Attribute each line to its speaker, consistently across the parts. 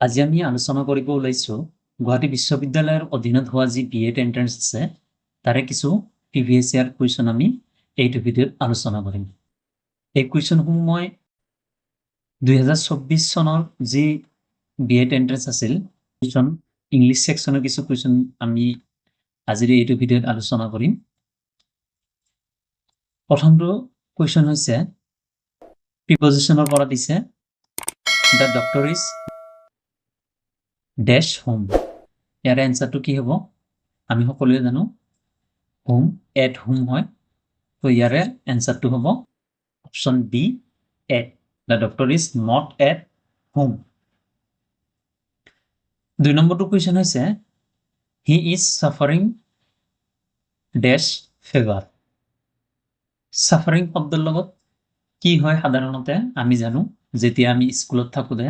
Speaker 1: আজি আমি আলোচনা কৰিব ওলাইছোঁ গুৱাহাটী বিশ্ববিদ্যালয়ৰ অধীনত হোৱা যি BEd এন্ট্ৰেন্স আছে তাৰে কিছু প্ৰিভিয়াছ ইয়াৰ কুৱেশ্যন আমি এইটো ভিডিঅ'ত আলোচনা কৰিম। এই কুৱেশ্যনসমূহ মই 2024 চনৰ যি BEd এন্ট্ৰেন্স আছিল কুৱেশ্যন ইংলিছ ছেকশ্যনৰ কিছু কুৱেশ্যন আমি আজিৰ এইটো ভিডিঅ'ত আলোচনা কৰিম। প্ৰথমটো কুৱেশ্যন হৈছে প্ৰিপজিশ্যনৰ পৰা দিছে দ্য ডক্টৰ ইজ ডেশ হোম। ইয়াৰ এনসাৰটো কি হ'ব? আমি সকলোৱে জানো হোম এট হোম হয়, তো ইয়াৰে এনসাৰটো হ'ব option B at. The doctor is not at home. 2 নম্বৰটো কুৱেশ্যন হৈছে he is suffering dash fever. Suffering শব্দৰ লগত কি হয় সাধাৰণতে আমি জানো, যেতিয়া আমি স্কুলত থাকোঁতে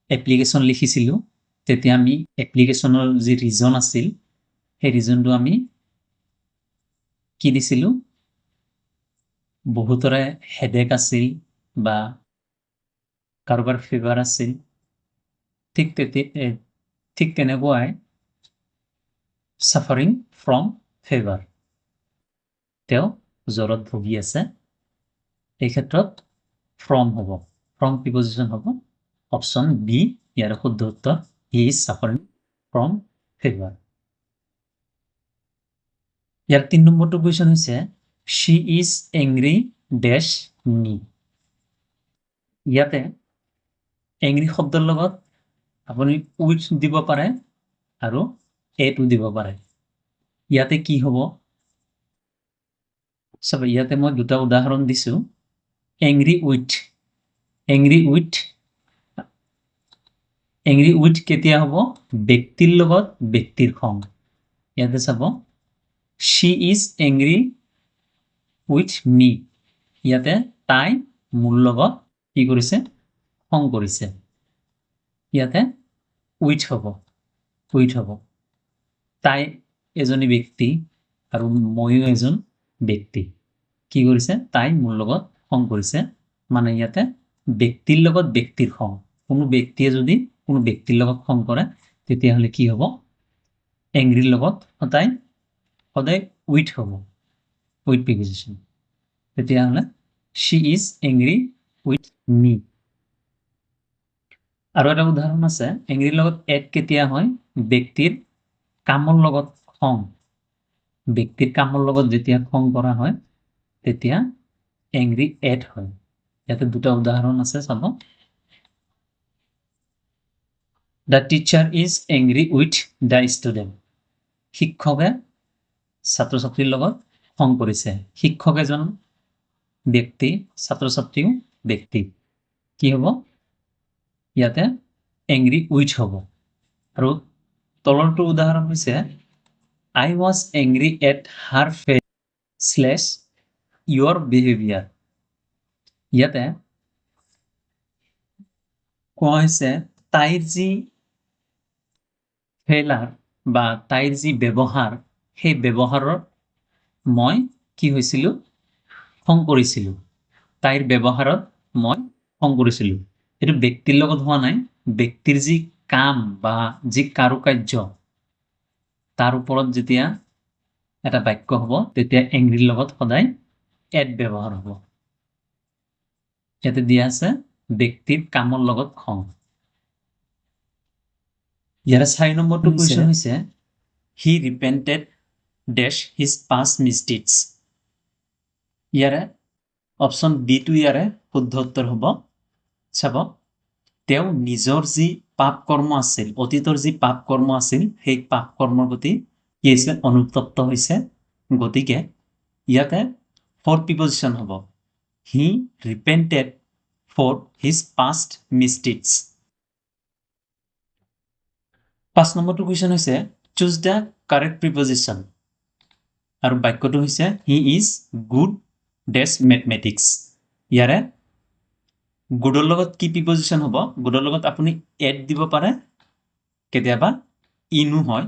Speaker 1: এপ্লিকেশ্যন লিখিছিলোঁ তেতিয়া আমি এপ্লিকেশ্যনৰ যি ৰিজন আছিল সেই ৰিজনটো আমি কি দিছিলোঁ? বহুতৰে হেডেক আছিল বা কাৰোবাৰ ফিভাৰ আছিল। ঠিক তেনেকুৱাই ছাফাৰিং ফ্ৰম ফিভাৰ, তেওঁ জ্বৰত ভুগি আছে। এই ক্ষেত্ৰত ফ্ৰম হ'ব, ফ্ৰম প্ৰিপজিশ্যন হ'ব অপশ্যন বি ইয়াৰ শুদ্ধ উত্তৰ। He is suffering from fever. ইয়াৰ 3 নম্বৰটো কুৱেশ্যন হৈছে শ্বি ইজ এংগ্ৰি ডেশ মি। ইয়াতে এংগ্ৰি শব্দৰ লগত আপুনি উইথ দিব পাৰে আৰু এটো দিব পাৰে। ইয়াতে কি হ'ব? চাব, ইয়াতে মই দুটা উদাহৰণ দিছোঁ। এংগ্ৰি উইথ কেতিয়া হ'ব? ব্যক্তিৰ লগত ব্যক্তিৰ খং। ইয়াতে চাব শ্বি ইজ এংগ্ৰি উইথ মি, ইয়াতে তাই মোৰ লগত কি কৰিছে? খং কৰিছে। ইয়াতে উইথ হ'ব। তাই এজনী ব্যক্তি আৰু ময়ো এজন ব্যক্তি। কি কৰিছে? তাই মোৰ লগত খং কৰিছে, মানে ইয়াতে ব্যক্তিৰ লগত ব্যক্তিৰ খং। কোনো ব্যক্তিয়ে যদি কোনো ব্যক্তিৰ লগত খং কৰে তেতিয়াহ'লে কি হ'ব? এংগ্ৰিৰ লগত সদায় উইথ হ'ব, উইথ প্ৰিপজিশ্যন। তেতিয়াহ'লে শ্বি ইজ এংগ্ৰি উইথ মি। আৰু এটা উদাহৰণ আছে, এংগ্ৰিৰ লগত এট কেতিয়া হয়? ব্যক্তিৰ কামৰ লগত খং। ব্যক্তিৰ কামৰ লগত যেতিয়া খং কৰা হয় তেতিয়া এংগ্ৰি এট হয়। ইয়াতে দুটা উদাহৰণ আছে, চাব। The teacher is angry with the student. শিক্ষকে ছাত্ৰ ছাত্ৰীৰ লগত খং কৰিছে। শিক্ষক এজন ব্যক্তি, ছাত্ৰ ছাত্ৰীও ব্যক্তি। কি হ'ব? ইয়াতে এংগ্ৰি উইথ হ'ব। আৰু তলৰটো উদাহৰণ হৈছে I was angry at her face / your behavior. ইয়াতে কোৱা হৈছে তাইৰ যি ফেইলাৰ বা তাইৰ যি ব্যৱহাৰ, সেই ব্যৱহাৰৰ মই কি হৈছিলোঁ? খং কৰিছিলোঁ। তাইৰ ব্যৱহাৰত মই খং কৰিছিলোঁ। এইটো ব্যক্তিৰ লগত হোৱা নাই, ব্যক্তিৰ যি কাম বা যি কাৰুকাৰ্য তাৰ ওপৰত যেতিয়া এটা বাক্য হ'ব তেতিয়া এংগ্ৰিৰ লগত সদায় এট ব্যৱহাৰ হ'ব। ইয়াতে দিয়া আছে ব্যক্তিৰ কামৰ লগত খং। ইয়াৰে 4 নম্বৰটো কুৱেশ্যন হৈছে হি ৰিপেণ্টেড ডেশ হিজ পাষ্ট মিষ্টেকছ। ইয়াৰে অপশ্যন বিটো ইয়াৰে শুদ্ধ উত্তৰ হ'ব। চাব, তেওঁ নিজৰ যি পাপ কৰ্ম আছিল, অতীতৰ যি পাপ কৰ্ম আছিল, সেই পাপ কৰ্মৰ প্ৰতি কি হৈছে? অনুতপ্ত হৈছে। গতিকে ইয়াতে ফৰ প্ৰিপজিশ্যন হ'ব হি ৰিপেণ্টেড ফৰ হিজ পাষ্ট মিষ্টেকছ। 5 নম্বৰটো কুৱেশ্যন হৈছে চুজ দ্য কাৰেক্ট প্ৰিপজিশ্যন। আৰু বাক্যটো হৈছে হি ইজ গুড ডেশ মেথমেটিক্স। ইয়াৰে গুডৰ লগত কি প্ৰিপজিশ্যন হ'ব? গুডৰ লগত আপুনি এড দিব পাৰে, কেতিয়াবা ইনো হয়।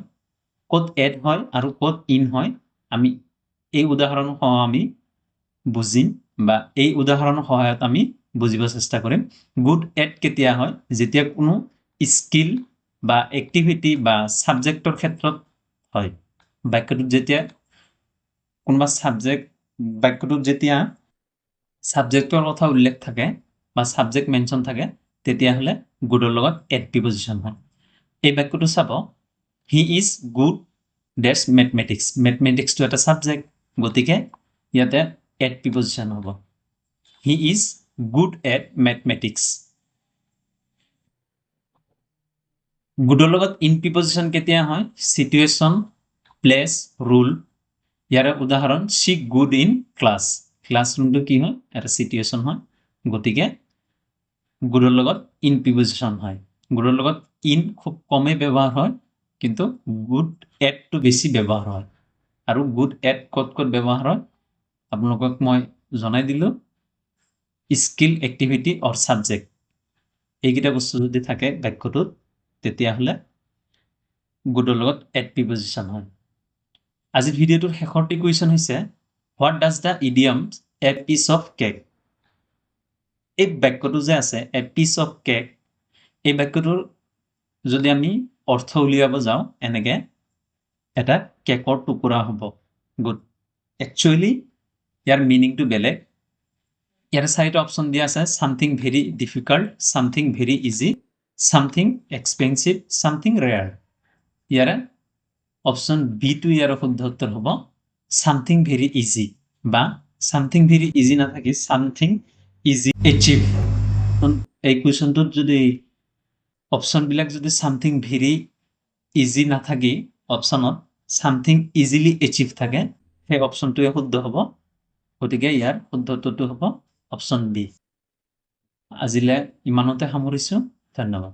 Speaker 1: ক'ত এড হয় আৰু ক'ত ইন হয় আমি এই উদাহৰণৰ সহ আমি বুজিম, বা এই উদাহৰণৰ সহায়ত আমি বুজিব চেষ্টা কৰিম। গুড এড কেতিয়া হয়? যেতিয়া কোনো স্কিল বা এক্টিভিটি বা সাবজেক্টৰ ক্ষেত্ৰত হয় বাক্যটোত যেতিয়া কোনোবা বাক্যটোত যেতিয়া সাবজেক্টৰ কথা উল্লেখ থাকে বা সাবজেক্ট মেনশ্যন থাকে তেতিয়াহ'লে গুডৰ লগত এট প্ৰিপজিশ্যন হয় এই বাক্যটো চাব হি ইজ গুড ডেছ মেথমেটিক্সটো এটা সাবজেক্ট গতিকে ইয়াতে এট প্ৰিপজিশ্যন হ'ব he is good at mathematics গুডৰ লগত ইন প্ৰিপজিশ্যন কেতিয়া হয় চিটুৱেশ্যন প্লেচ ৰুল ইয়াৰে উদাহৰণ সি গুড ইন ক্লাছৰুমটো কি হয় এটা চিটুৱেশ্যন হয় গতিকে গুডৰ লগত ইন প্ৰিপজিশ্যন হয় গুডৰ লগত ইন খুব কমেই ব্যৱহাৰ হয় কিন্তু গুড এটটো বেছি ব্যৱহাৰ হয় আৰু গুড এট ক'ত ব্যৱহাৰ হয় আপোনালোকক মই জনাই দিলোঁ স্কিল এক্টিভিটি অৰ ছাবজেক্ট এইকেইটা বস্তু যদি থাকে বাক্যটোত তেতিয়াহ'লে গুডৰ লগত এট প্ৰিপজিশ্যন হয় আজিৰ ভিডিঅ'টোৰ শেষৰটি কুৱেশ্যন হৈছে what does the idiom a piece of cake এই বাক্যটো যে আছে এ পিচ অফ কেক এই বাক্যটোৰ যদি আমি অৰ্থ উলিয়াব যাওঁ এনেকৈ এটা কেকৰ টুকুৰা হ'ব গুড একচুৱেলি ইয়াৰ মিনিংটো বেলেগ ইয়াৰে চাৰিটা অপশ্যন দিয়া আছে something very difficult something very easy something expensive something rare ইয়াৰে অপশ্যন বিটো ইয়াৰ শুদ্ধ উত্তৰ হ'ব সামথিং ভেৰি ইজি বা সামথিং ভেৰি ইজি নাথাকি সামথিং ইজি এচিভ এই কুৱেশ্যনটোত যদি অপশ্যনবিলাক যদি সামথিং ভেৰি ইজি নাথাকি অপশ্যনত সামথিং ইজিলি এচিভ থাকে সেই অপশ্যনটোৱে শুদ্ধ হ'ব গতিকে ইয়াৰ শুদ্ধ উত্তৰটো হ'ব অপশ্যন বি আজিলৈ ইমানতে সামৰিছোঁ ধন্যবাদ